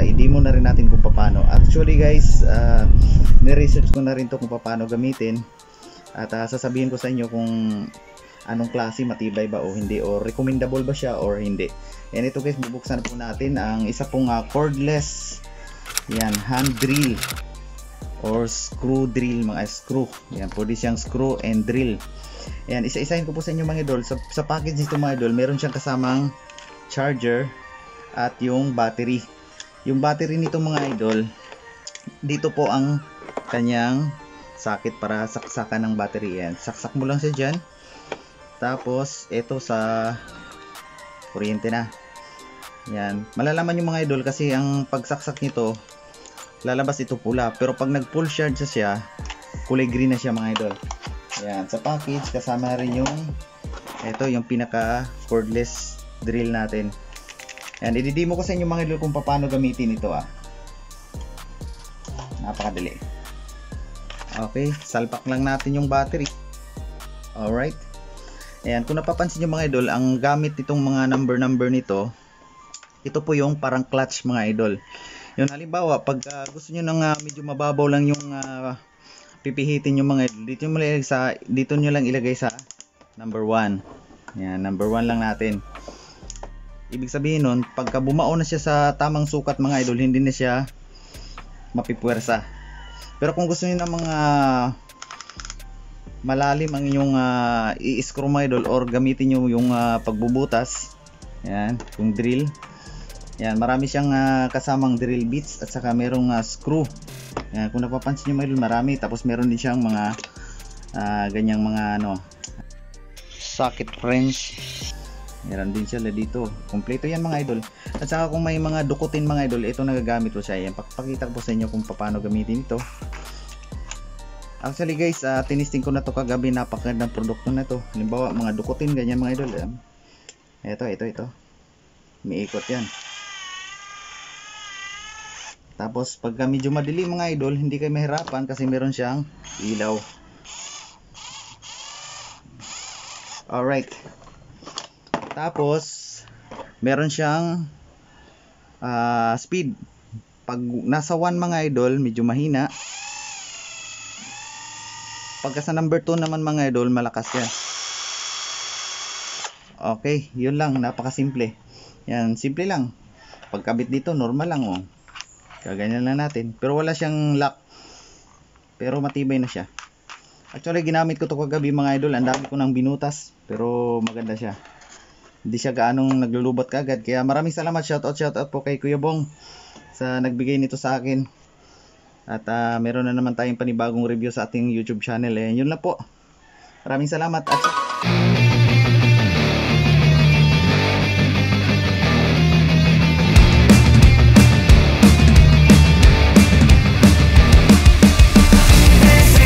i-demo na rin natin kung paano. Actually guys, ni-research ko na rin to kung paano gamitin. At sasabihin ko sa inyo kung anong klase, matibay ba o hindi, o recommendable ba siya or hindi. And ito guys, bubuksan po natin ang isa pong cordless yan, hand drill or screw drill, mga screw. Yan, pwede siyang screw and drill. Yan, isa-isahin ko po sa inyo mga idol. Sa package nito mga idol, meron siyang kasamang charger at yung battery. Yung battery nito mga idol, dito po ang kanyang socket para saksakan ng battery. Yan, saksak mo lang siya dyan. Tapos ito sa kuryente na. Yan, malalaman yung mga idol kasi ang pagsaksak nito, lalabas ito pula. Pero pag nag full charge siya, kulay green na siya mga idol. Yan, sa package kasama rin yung ito, yung pinaka cordless drill natin. Yan, i-demo ko sa inyo mga idol kung paano gamitin ito napakadali. Okay, salpak lang natin yung battery. Alright. Ayan, kung napapansin nyo mga idol, ang gamit nitong mga number nito, ito po yung parang clutch mga idol. Yung halimbawa, pag gusto nyo nang medyo mababaw lang yung pipihitin yung mga idol, dito nyo lang ilagay sa number 1. Ayan, number 1 lang natin. Ibig sabihin nun, pagka bumao na siya sa tamang sukat mga idol, hindi na siya mapipwersa. Pero kung gusto niyo ng mga malalim ang inyong i-screw mga idol or gamitin niyo yung pagbubutas, yan, yung drill. Yan, marami siyang kasamang drill bits at saka merong screw. Yan, kung napapansin niyo mga idol, marami. Tapos meron din siyang mga ganyang mga socket wrench. Meron din sila dito. Kompleto yan mga idol. At saka kung may mga dukutin mga idol, ito nagagamit ko siya. Yan, pakita ko sa inyo kung paano gamitin ito. Actually guys, tinisting ko na to kagabi. Napakagandang produkto na to. Halimbawa mga dukutin ganyan mga idol. Ito. May ikot yan. Tapos pagka medyo madili mga idol, hindi kayo mahirapan kasi meron siyang ilaw. Alright. Tapos meron siyang speed. Pag nasa 1 mga idol, medyo mahina. Pagka sa number 2 naman mga idol, malakas yan. Okay, yun lang, napakasimple. Yan, simple lang. Pagkabit dito, normal lang Kaganyan lang natin. Pero wala siyang lock. Pero matibay na siya. Actually, ginamit ko to kagabi mga idol. Ang dami ko nang binutas. Pero maganda siya. Hindi siya gaanong naglulubot kagad. Kaya maraming salamat. Shoutout po kay Kuya Bong sa nagbigay nito sa akin. At meron na naman tayong panibagong review sa ating YouTube channel. Yun lang po. Maraming salamat. At